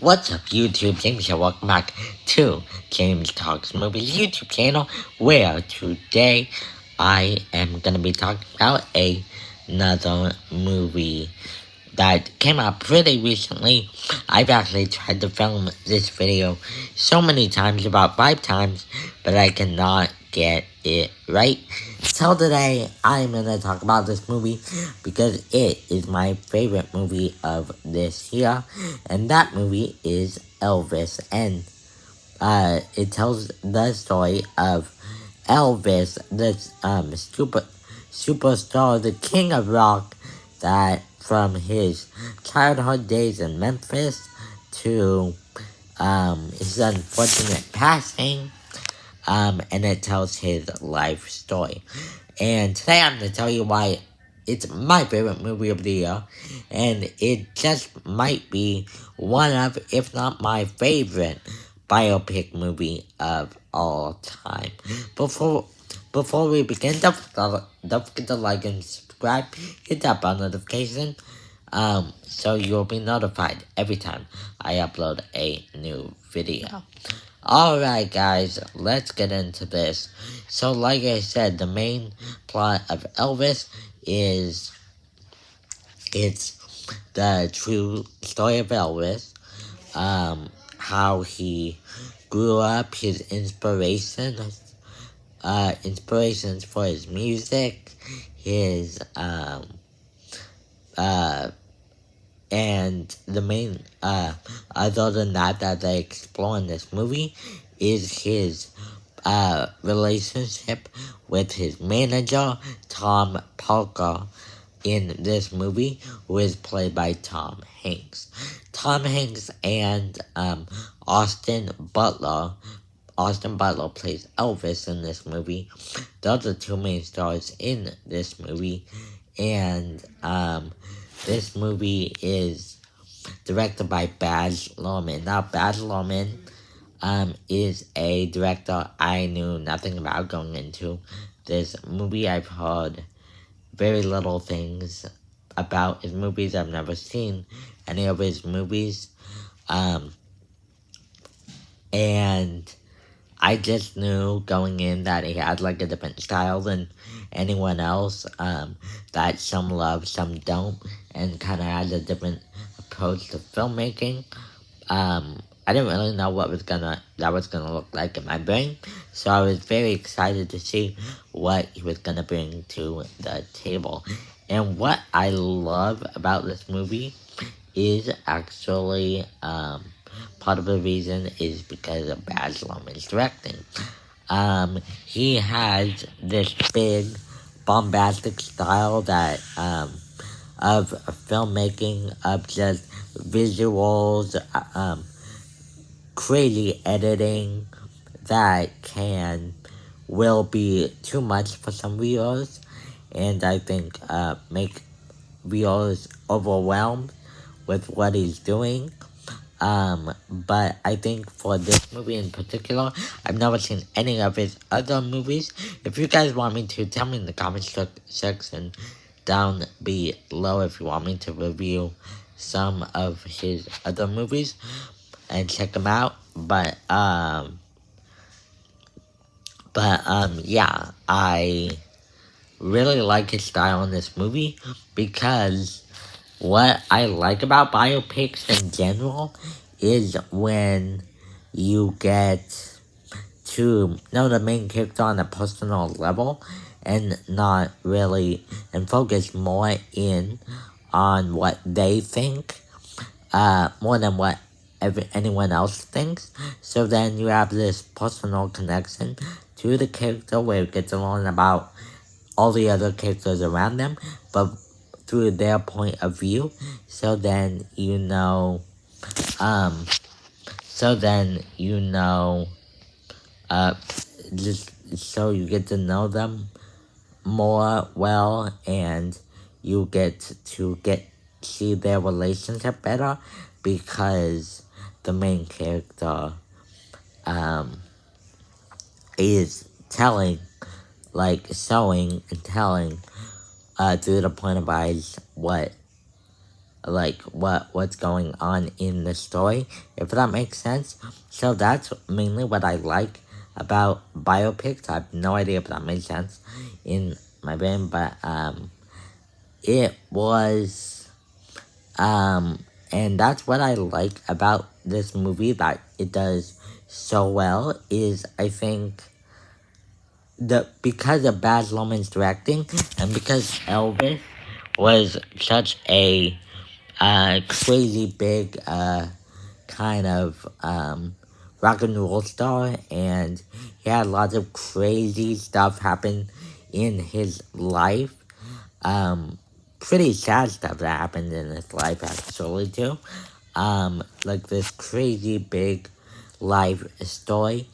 What's up, YouTube? James here. Welcome back to James Talks Movies YouTube channel, where today I am going to be talking about another movie that came out pretty recently. I've actually tried to film this video so many times, about 5 times, but I cannot get it right. So today, I'm going to talk about this movie because it is my favorite movie of this year, and that movie is Elvis, and it tells the story of Elvis, the superstar, the king of rock, that from his childhood days in Memphis to his unfortunate passing, and it tells his life story. And today I'm going to tell you why it's my favorite movie of the year, and it just might be one of, if not my favorite, biopic movie of all time. Before we begin, don't forget to like and subscribe, hit that bell notification, so you'll be notified every time I upload a new video. Alright guys, let's get into this. So like I said, the main plot of Elvis is, it's the true story of Elvis, how he grew up, his inspirations for his music, his, and the main, other than that they explore in this movie is his, relationship with his manager, Tom Parker, in this movie, who is played by Tom Hanks. Tom Hanks and, Austin Butler plays Elvis in this movie. Those are the two main stars in this movie, and, this movie is directed by Baz Luhrmann. Now, Baz Luhrmann, is a director I knew nothing about going into this movie. I've heard very little things about his movies. I've never seen any of his movies. And I just knew going in that he had like a different style than anyone else, that some love, some don't, and kind of had a different approach to filmmaking. I didn't really know what that was gonna look like in my brain, so I was very excited to see what he was gonna bring to the table. And what I love about this movie is actually, part of the reason is because of Baz Luhrmann's directing. He has this big, bombastic style that, of filmmaking, of just visuals, crazy editing that will be too much for some viewers, and I think, make viewers overwhelmed with what he's doing. But I think for this movie in particular, I've never seen any of his other movies. If you guys want me to, tell me in the comment section down below if you want me to review some of his other movies and check them out. But yeah, I really like his style in this movie, because what I like about biopics in general is when you get to know the main character on a personal level, and not really, and focus more in on what they think, more than what anyone else thinks. So then you have this personal connection to the character, where you get to learn about all the other characters around them, but through their point of view. So then you know, just so you get to know them more well, and you get to see their relationship better, because the main character, is telling, like showing and telling, through the point of eyes, what like what's going on in the story, if that makes sense. So that's mainly what I like about biopics. I have no idea if that makes sense in my brain, but it was and that's what I like about this movie that it does so well is I think because of Baz Luhrmann's directing and because Elvis was such a crazy big kind of rock and roll star, and he had lots of crazy stuff happen in his life. Um, Pretty sad stuff that happened in his life actually too. Like this crazy big life story.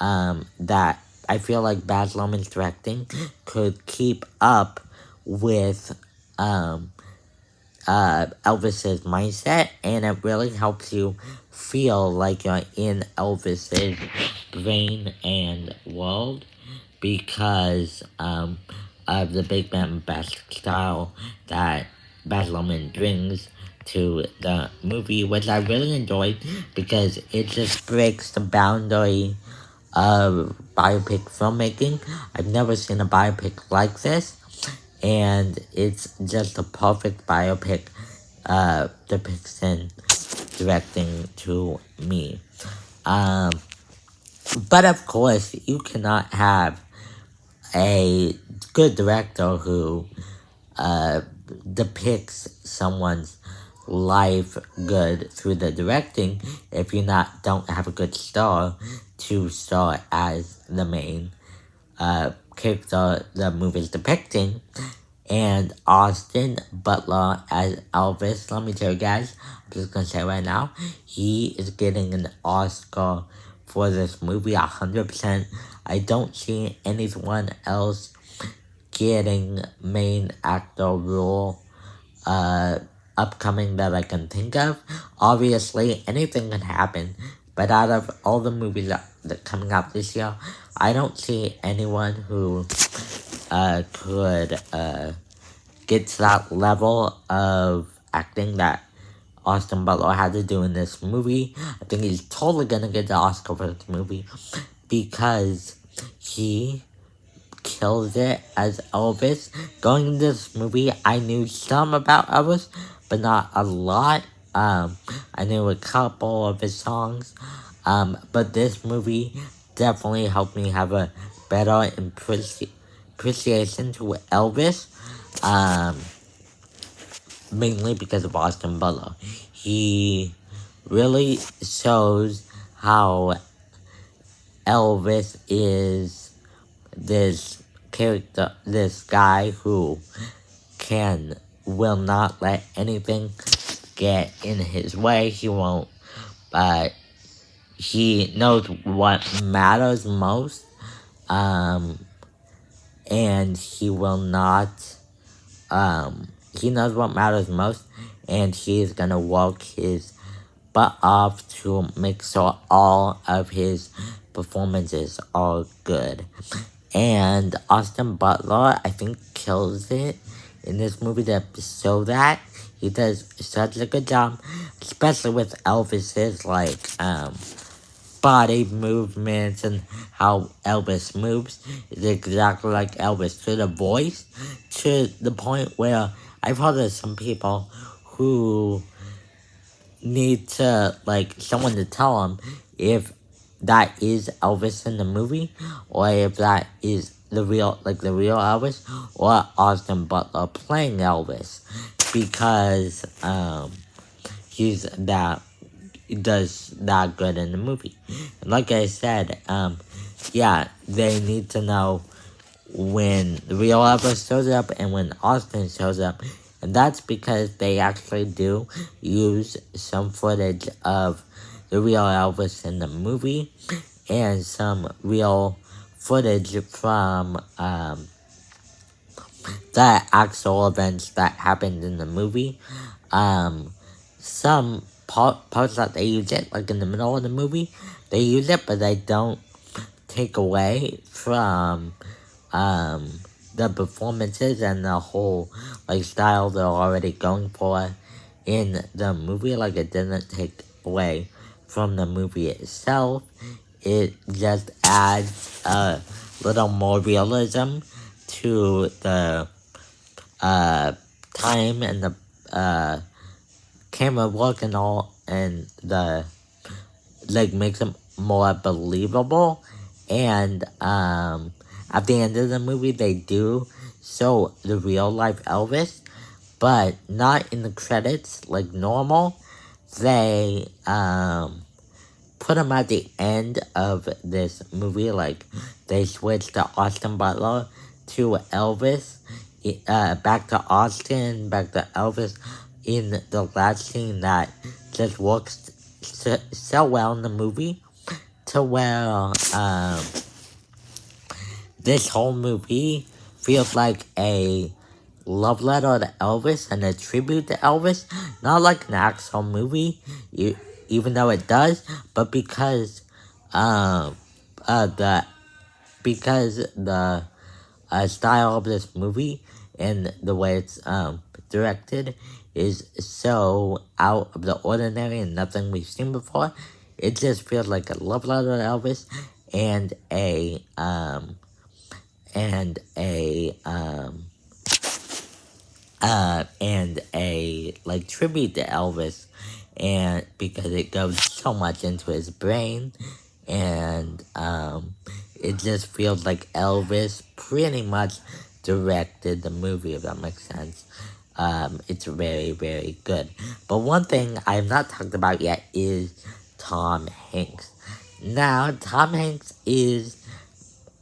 That I feel like Baz Luhrmann's directing could keep up with Elvis's mindset, and it really helps you feel like you're in Elvis's brain and world because of the big band best style that Baz Luhrmann brings to the movie, which I really enjoyed because it just breaks the boundary of biopic filmmaking. I've never seen a biopic like this, and it's just a perfect biopic depiction directing to me. But of course, you cannot have a good director who depicts someone's life good through the directing if you don't have a good star to star as the main character the movie's depicting. And Austin Butler as Elvis, let me tell you guys, I'm just gonna say right now, he is getting an Oscar for this movie 100%. I don't see anyone else getting main actor role upcoming that I can think of. Obviously, anything can happen, but out of all the movies that coming out this year, I don't see anyone who could get to that level of acting that Austin Butler had to do in this movie. I think he's totally gonna get the Oscar for this movie because he kills it as Elvis. Going into this movie, I knew some about Elvis, but not a lot. I knew a couple of his songs, but this movie definitely helped me have a better appreciation to Elvis, mainly because of Austin Butler. He really shows how Elvis is this character, this guy who will not let anything get in his way. He won't, he knows what matters most, and he will not, he knows what matters most, and he's gonna work his butt off to make sure all of his performances are good. And Austin Butler, I think, kills it in this movie to show that. He does such a good job, especially with Elvis's, body movements and how Elvis moves. It's exactly like Elvis, to the voice, to the point where I've heard of some people who need to, someone to tell them if that is Elvis in the movie, or if that is the real Elvis, or Austin Butler playing Elvis, because he does that good in the movie. And like I said, yeah, they need to know when the real Elvis shows up and when Austin shows up. And that's because they actually do use some footage of the real Elvis in the movie and some real footage from the actual events that happened in the movie. Some parts that they use it, like in the middle of the movie, they use it, but they don't take away from the performances and the whole style they're already going for in the movie. Like, it didn't take away from the movie itself. It just adds a little more realism to the time and the camera work and all, and the like makes it more believable. And at the end of the movie, they do show the real life Elvis, but not in the credits like normal. They put him at the end of this movie. Like, they switched to Austin Butler to Elvis, back to Austin, back to Elvis in the last scene that just works so well in the movie, to where this whole movie feels like a love letter to Elvis and a tribute to Elvis. Not like an actual movie, even though it does, but because um the style of this movie and the way it's directed is so out of the ordinary and nothing we've seen before. It just feels like a love letter to Elvis and a like tribute to Elvis, and because it goes so much into his brain, and it just feels like Elvis pretty much directed the movie, if that makes sense. It's very, very good. But one thing I have not talked about yet is Tom Hanks. Now, Tom Hanks is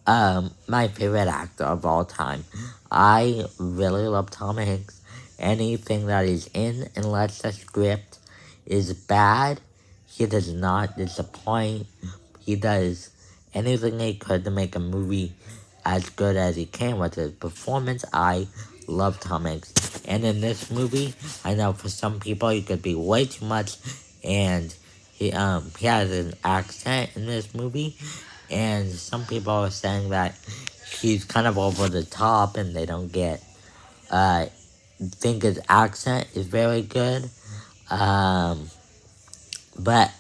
my favorite actor of all time. I really love Tom Hanks. Anything that he's in, unless the script is bad, he does not disappoint. He does anything he could to make a movie as good as he can with his performance. I love Tom Hanks. And in this movie, I know for some people he could be way too much, and he has an accent in this movie, and some people are saying that he's kind of over the top and they don't think his accent is very good. But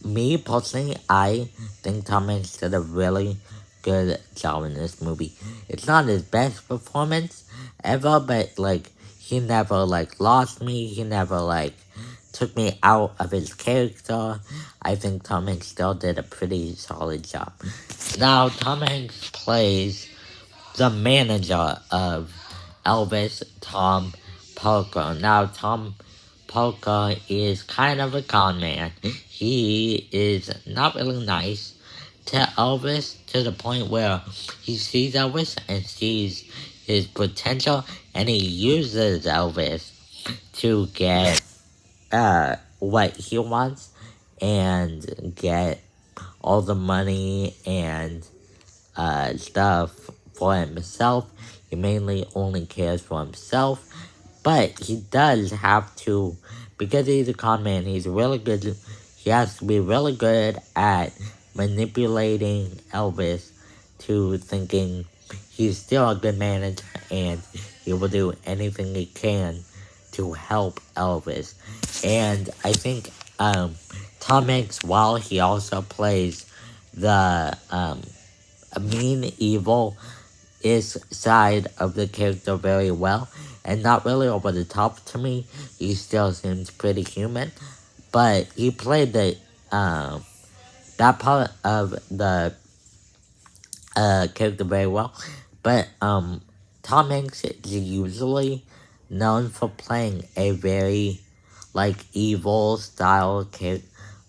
me personally, I think Tom Hanks did a really good job in this movie. It's not his best performance ever, but like, he never like lost me. He never like took me out of his character. I think Tom Hanks still did a pretty solid job. Now, Tom Hanks plays the manager of Elvis, Tom Parker. Now, Tom Parker is kind of a con man. He is not really nice to Elvis, to the point where he sees Elvis and sees his potential, and he uses Elvis to get what he wants and get all the money and stuff for himself. He mainly only cares for himself, but he does have to, because he's a con man, he has to be really good at manipulating Elvis to thinking he's still a good manager and he will do anything he can to help Elvis. And I think Tom Hanks, while he also plays the mean, evil side of the character very well, and not really over the top to me, he still seems pretty human. But he played that part of the character very well. But Tom Hanks is usually known for playing a very like evil style character.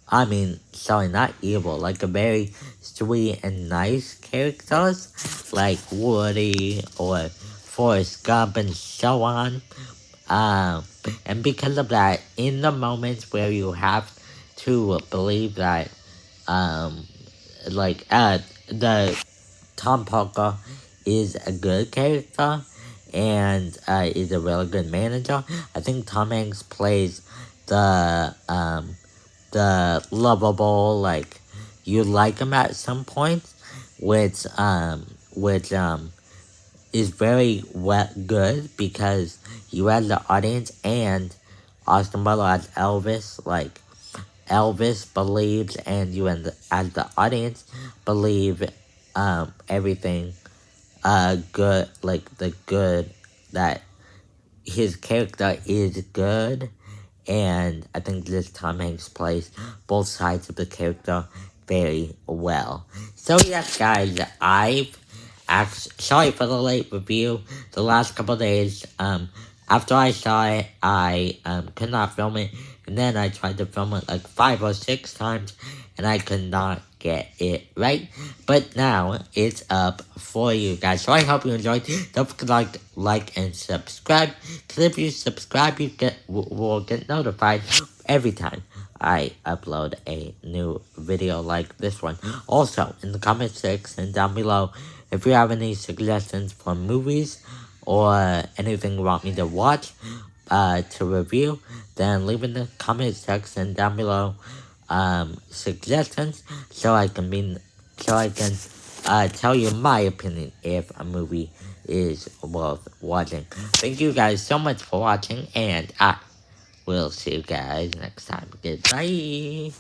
I mean, sorry, not evil, like a very sweet and nice characters, like Woody or Forrest Gump and so on. And because of that, in the moments where you have to believe that, the Tom Parker is a good character and is a really good manager, I think Tom Hanks plays the lovable, like, you like him at some point, which is very good because you as the audience and Austin Butler as Elvis. Like, Elvis believes, and you as the audience believe everything good, like the good, that his character is good. And I think this Tom Hanks plays both sides of the character very well. So yes, guys, sorry for the late review. The last couple days, after I saw it, I could not film it, and then I tried to film it like 5 or 6 times, and I could not get it right. But now it's up for you guys. So I hope you enjoyed. Don't forget to like and subscribe. Because if you subscribe, you will get notified every time I upload a new video like this one. Also, in the comment section down below, if you have any suggestions for movies or anything you want me to watch, to review, then leave in the comment section down below suggestions so I can tell you my opinion if a movie is worth watching. Thank you guys so much for watching, and I will see you guys next time. Goodbye.